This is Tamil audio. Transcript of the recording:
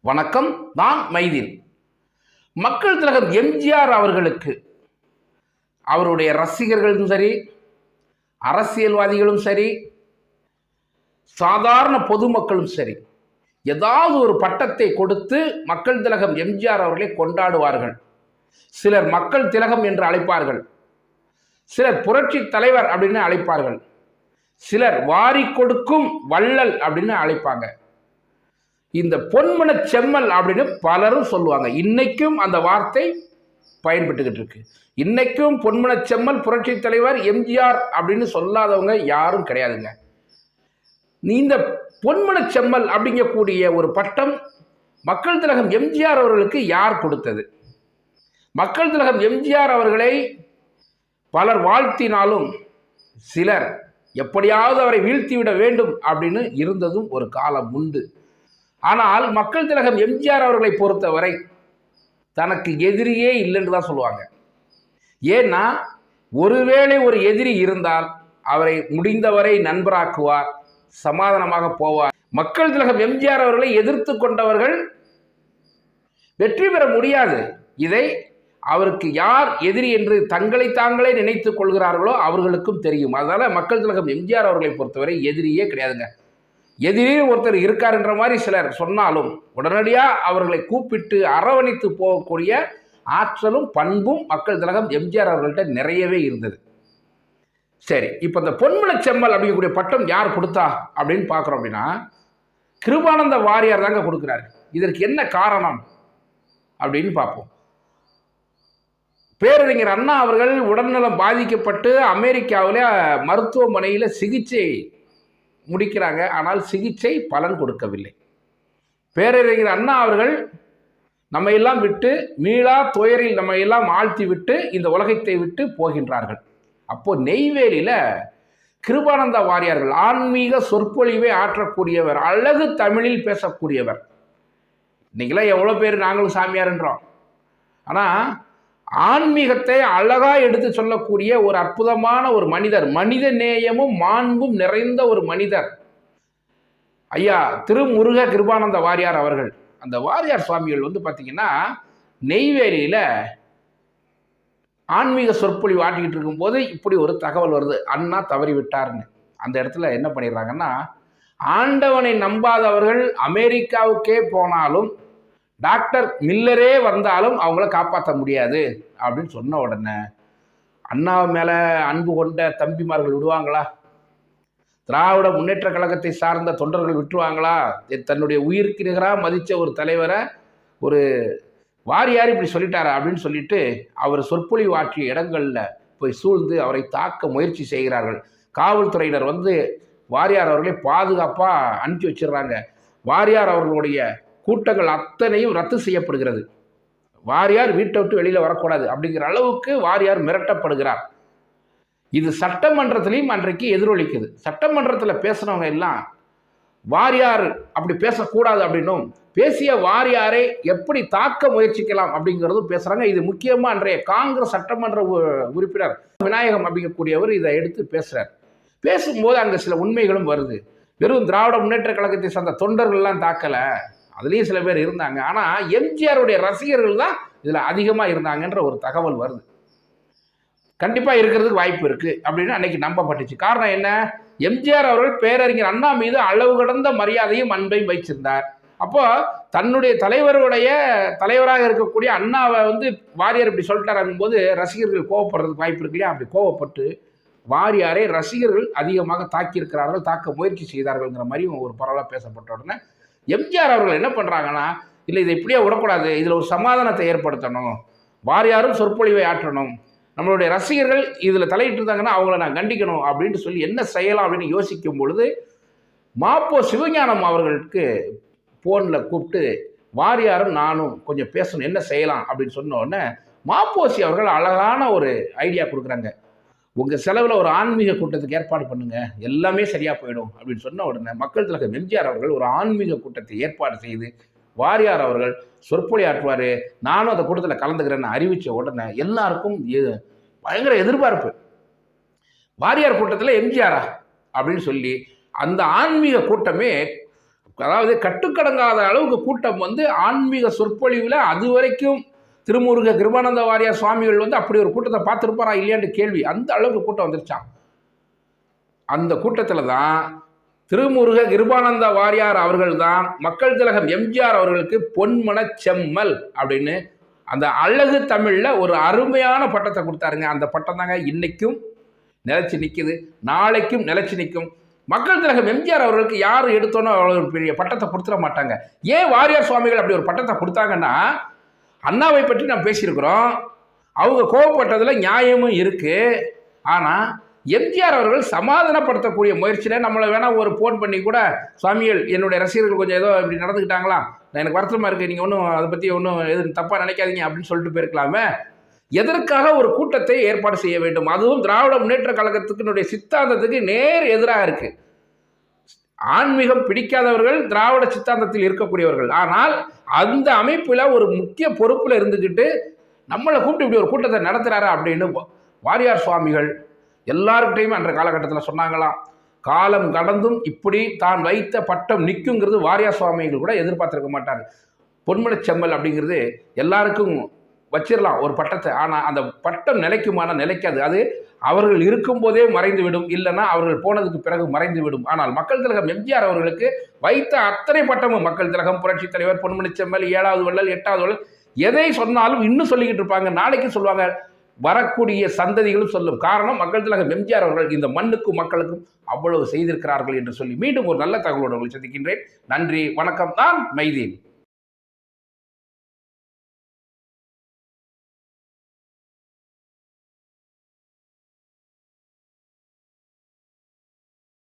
வணக்கம். நான் மைதீன். மக்கள் திலகம் எம்ஜிஆர் அவர்களுக்கு அவருடைய ரசிகர்களும் சரி, அரசியல்வாதிகளும் சரி, சாதாரண பொதுமக்களும் சரி, ஏதாவது ஒரு பட்டத்தை கொடுத்து மக்கள் திலகம் எம்ஜிஆர் அவர்களை கொண்டாடுவார்கள். சிலர் மக்கள் திலகம் என்று அழைப்பார்கள், சிலர் புரட்சி தலைவர் அப்படின்னு அழைப்பார்கள், சிலர் வாரி கொடுக்கும் வள்ளல் அப்படின்னு அழைப்பாங்க. இந்த பொன்மன செம்மல் அப்படின்னு பலரும் சொல்லுவாங்க. இன்னைக்கும் அந்த வார்த்தை பயன்பட்டுக்கிட்டு இருக்கு. இன்னைக்கும் பொன்மன செம்மல், புரட்சி தலைவர் எம்ஜிஆர் அப்படின்னு சொல்லாதவங்க யாரும் கிடையாதுங்க. இந்த பொன்மன செம்மல் அப்படிங்கக்கூடிய ஒரு பட்டம் மக்கள் திலகம் எம்ஜிஆர் அவர்களுக்கு யார் கொடுத்தது? மக்கள் திலகம் எம்ஜிஆர் அவர்களை பலர் வாழ்த்தினாலும் சிலர் எப்படியாவது அவரை வீழ்த்திவிட வேண்டும் அப்படின்னு இருந்ததும் ஒரு காலம் உண்டு. ஆனால் மக்கள் திலகம் எம்ஜிஆர் அவர்களை பொறுத்தவரை தனக்கு எதிரியே இல்லைன்னு தான் சொல்லுவாங்க. ஏன்னா ஒருவேளை ஒரு எதிரி இருந்தால் அவரை முடிந்தவரை நண்பராக்குவார், சமாதானமாக போவார். மக்கள் திலகம் எம்ஜிஆர் அவர்களை எதிர்த்து கொண்டவர்கள் வெற்றி பெற முடியாது. இதை அவருக்கு யார் எதிரி என்று தங்களை தாங்களே நினைத்துக் கொள்கிறார்களோ அவர்களுக்கும் தெரியும். அதனால மக்கள் திலகம் எம்ஜிஆர் அவர்களை பொறுத்தவரை எதிரியே கிடையாதுங்க. எதிரில் ஒருத்தர் இருக்காருன்ற மாதிரி சிலர் சொன்னாலும் உடனடியாக அவர்களை கூப்பிட்டு அரவணைத்து போகக்கூடிய ஆற்றலும் பண்பும் மக்கள் திலகம் எம்ஜிஆர் அவர்கள்ட்ட நிறையவே இருந்தது. சரி, இப்போ இந்த பொன்மன செம்மல் அப்படிங்கக்கூடிய பட்டம் யார் கொடுத்தா அப்படின்னு பார்க்குறோம் அப்படின்னா கிருபானந்த வாரியார் தாங்க கொடுக்குறாரு. இதற்கு என்ன காரணம் அப்படின்னு பார்ப்போம். பேரறிஞர் அண்ணா அவர்கள் உடல்நலம் பாதிக்கப்பட்டு அமெரிக்காவில் மருத்துவமனையில் சிகிச்சை முடிக்கிறாங்க. ஆனால் சிகிச்சை பலன் கொடுக்கவில்லை. பேரறிஞர் அண்ணா அவர்கள் நம்ம எல்லாம் விட்டு மீளா துயரில் நம்ம எல்லாம் ஆழ்த்தி விட்டு இந்த உலகத்தை விட்டு போகின்றார்கள். அப்போ நெய்வேலியில் கிருபானந்த வாரியார்கள் ஆன்மீக சொற்பொழிவை ஆற்றக்கூடியவர், அழகு தமிழில் பேசக்கூடியவர். இன்னைக்கெல்லாம் எவ்வளோ பேர் நாங்களும் சாமியார்ன்றோம். ஆனால் ஆன்மீகத்தை அழகா எடுத்து சொல்லக்கூடிய ஒரு அற்புதமான ஒரு மனிதர், மனித நேயமும் மாண்பும் நிறைந்த ஒரு மனிதர் ஐயா திருமுருக கிருபானந்த வாரியார் அவர்கள். அந்த வாரியார் சுவாமிகள் பார்த்தீங்கன்னா நெய்வேலியில் ஆன்மீக சொற்பொழிவு ஆட்டிக்கிட்டு இருக்கும்போது இப்படி ஒரு தகவல் வருது, அண்ணா தவறி விட்டார்னு. அந்த இடத்துல என்ன பண்ணிடுறாங்கன்னா, ஆண்டவனை நம்பாதவர்கள் அமெரிக்காவுக்கே போனாலும் டாக்டர் மில்லரே வந்தாலும் அவங்கள காப்பாற்ற முடியாது அப்படின்னு சொன்ன உடனே அண்ணா மேலே அன்பு கொண்ட தம்பிமார்கள் விடுவாங்களா? திராவிட முன்னேற்ற கழகத்தை சார்ந்த தொண்டர்கள் விட்டுருவாங்களா? தன்னுடைய உயிருக்கு நிகராக மதித்த ஒரு தலைவரை ஒரு வாரியார் இப்படி சொல்லிட்டாரா அப்படின்னு சொல்லிட்டு அவர் சொற்பொழிவு ஆற்றிய இடங்களில் போய் சூழ்ந்து அவரை தாக்க முயற்சி செய்கிறார்கள். காவல்துறையினர் வாரியார் அவர்களை பாதுகாப்பாக அனுப்பி வச்சிடுறாங்க. வாரியார் அவர்களுடைய கூட்டங்கள் அத்தனையும் ரத்து செய்யப்படுகிறது. வாரியார் வீட்டை விட்டு வெளியில் வரக்கூடாது அப்படிங்கிற அளவுக்கு வாரியார் மிரட்டப்படுகிறார். இது சட்டமன்றத்திலையும் அன்றைக்கு எதிரொலிக்குது. சட்டமன்றத்தில் பேசுனவங்க எல்லாம் வாரியார் அப்படி பேசக்கூடாது அப்படின்னும், பேசிய வாரியாரை எப்படி தாக்க முயற்சிக்கலாம் அப்படிங்கிறதும் பேசுகிறாங்க. இது முக்கியமாக அன்றைய காங்கிரஸ் சட்டமன்ற உறுப்பினர் விநாயகம் அப்படிங்கக்கூடியவர் இதை எடுத்து பேசுகிறார். பேசும்போது அங்கே சில உண்மைகளும் வருது. வெறும் திராவிட முன்னேற்ற கழகத்தை சார்ந்த தொண்டர்கள்லாம் தாக்கலை, அதுலேயும் சில பேர் இருந்தாங்க. ஆனால் எம்ஜிஆருடைய ரசிகர்கள் தான் இதில் அதிகமாக இருந்தாங்கன்ற ஒரு தகவல் வருது. கண்டிப்பாக இருக்கிறதுக்கு வாய்ப்பு இருக்குது அப்படின்னு அன்னைக்கு நம்பப்பட்டுச்சு. காரணம் என்ன? எம்ஜிஆர் அவர்கள் பேரறிஞர் அண்ணா மீது அளவு கடந்த மரியாதையும் அன்பையும் வைச்சிருந்தார். அப்போ தன்னுடைய தலைவராக இருக்கக்கூடிய அண்ணாவை வாரியார் இப்படி சொல்லிட்டார் போது ரசிகர்கள் கோவப்படுறதுக்கு வாய்ப்பு இருக்கு இல்லையா? அப்படி கோவப்பட்டு வாரியாரை ரசிகர்கள் அதிகமாக தாக்கியிருக்கிறார்கள், தாக்க முயற்சி செய்தார்கள்ங்கிற மாதிரியும் ஒரு பரவலாக பேசப்பட்ட உடனே எம்ஜிஆர் அவர்கள் என்ன பண்ணுறாங்கன்னா, இல்லை இதை இப்படியே விடக்கூடாது, இதில் ஒரு சமாதானத்தை ஏற்படுத்தணும், வாரியாரும் சொற்பொழிவை ஆற்றணும், நம்மளுடைய ரசிகர்கள் இதில் தலையிட்டு இருந்தாங்கன்னா அவங்கள நான் கண்டிக்கணும் அப்படின்ட்டு சொல்லி என்ன செய்யலாம் அப்படின்னு யோசிக்கும் பொழுது மாப்போ சிவஞானம் அவர்களுக்கு ஃபோனில் கூப்பிட்டு வாரியாரும் நானும் கொஞ்சம் பேசணும், என்ன செய்யலாம் அப்படின்னு சொன்ன உடனே மாப்போசி அவர்கள் அழகான ஒரு ஐடியா கொடுக்குறாங்க. உங்கள் செலவில் ஒரு ஆன்மீக கூட்டத்துக்கு ஏற்பாடு பண்ணுங்க, எல்லாமே சரியாக போயிடும் அப்படின்னு சொன்ன உடனே மக்கள் திலகம் எம்ஜிஆர் அவர்கள் ஒரு ஆன்மீக கூட்டத்தை ஏற்பாடு செய்து வாரியார் அவர்கள் சொற்பொழி ஆற்றுவார், நானும் அந்த கூட்டத்தில் கலந்துக்கிறேன்னு அறிவித்த உடனே எல்லாருக்கும் பயங்கர எதிர்பார்ப்பு. வாரியார் கூட்டத்தில் எம்ஜிஆரா அப்படின்னு சொல்லி அந்த ஆன்மீக கூட்டமே அதாவது கட்டுக்கடங்காத அளவுக்கு கூட்டம் வந்து ஆன்மீக சொற்பொழிவில் அது வரைக்கும் திருமுருக கிருபானந்த வாரியார் சுவாமிகள் வந்து அப்படி ஒரு கூட்டத்தை பார்த்துருப்பாரா இல்லையான்னு கேள்வி. அந்த அளவுக்கு கூட்டம் வந்துருச்சான். அந்த கூட்டத்தில் தான் திருமுருக கிருபானந்த வாரியார் அவர்கள் தான் மக்கள் திலகம் எம்ஜிஆர் அவர்களுக்கு பொன்மன செம்மல் அப்படின்னு அந்த அழகு தமிழில் ஒரு அருமையான பட்டத்தை கொடுத்தாருங்க. அந்த பட்டம் தாங்க இன்னைக்கும் நிலைச்சி நிற்குது, நாளைக்கும் நிலைச்சி நிற்கும். மக்கள் திலகம் எம்ஜிஆர் அவர்களுக்கு யார் எடுத்தோன்னோ அவ்வளோ பெரிய பட்டத்தை கொடுத்துட மாட்டாங்க. ஏன் வாரியார் சுவாமிகள் அப்படி ஒரு பட்டத்தை கொடுத்தாங்கன்னா, அண்ணாவை பற்றி நாம் பேசியிருக்கிறோம், அவங்க கோவப்பட்டதில் நியாயமும் இருக்குது. ஆனால் எம்ஜிஆர் அவர்கள் சமாதானப்படுத்தக்கூடிய முயற்சியில் நம்மளை வேணால் ஒரு ஃபோன் பண்ணி கூட, சுவாமிகள் என்னுடைய ரசிகர்கள் கொஞ்சம் ஏதோ இப்படி நடந்துக்கிட்டாங்களா, எனக்கு வருத்தமாக இருக்குது, நீங்கள் ஒன்றும் அதை பற்றி ஒன்றும் எதுவும் தப்பாக நினைக்காதீங்க அப்படின்னு சொல்லிட்டு போயிருக்கலாமே. எதற்காக ஒரு கூட்டத்தை ஏற்பாடு செய்ய வேண்டும்? அதுவும் திராவிட முன்னேற்ற கழகத்துக்கு சித்தாந்தத்துக்கு நேர் எதிராக இருக்கு. ஆன்மீகம் பிடிக்காதவர்கள் திராவிட சித்தாந்தத்தில் இருக்கக்கூடியவர்கள். ஆனால் அந்த அமைப்பில் ஒரு முக்கிய பொறுப்பில் இருந்துக்கிட்டு நம்மளை கூப்பிட்டு இப்படி ஒரு கூட்டத்தை நடத்துறாரு அப்படின்னு வாரியார் சுவாமிகள் எல்லாருக்கிட்டையுமே அன்ற காலகட்டத்தில் சொன்னாங்களாம். காலம் கடந்தும் இப்படி தான் வைத்த பட்டம் நிற்குங்கிறது வாரியார் சுவாமிகள் கூட எதிர்பார்த்திருக்க மாட்டார். பொன்மனச்செம்மல் அப்படிங்கிறது எல்லாருக்கும் வச்சிடலாம் ஒரு பட்டத்தை. ஆனால் அந்த பட்டம் நிலைக்குமான நிலைக்காது. அது அவர்கள் இருக்கும்போதே மறைந்து விடும், இல்லைன்னா அவர்கள் போனதுக்கு பிறகு மறைந்து விடும். ஆனால் மக்கள் திலகம் எம்ஜிஆர் அவர்களுக்கு வைத்த அத்தனை பட்டமும், மக்கள் திலகம், புரட்சி தலைவர், பொன்மனச்செம்மல், 7வது வள்ளல், 8வது வள்ளல், எதை சொன்னாலும் இன்னும் சொல்லிக்கிட்டு இருப்பாங்க. நாளைக்கு சொல்லுவாங்க, வரக்கூடிய சந்ததிகளும் சொல்லும். காரணம், மக்கள் திலகம் எம்ஜிஆர் அவர்கள் இந்த மண்ணுக்கும் மக்களுக்கும் அவ்வளவு செய்திருக்கிறார்கள் என்று சொல்லி மீண்டும் ஒரு நல்ல தகவலோடு உங்களை சந்திக்கின்றேன். நன்றி, வணக்கம். நான் மைதீன்.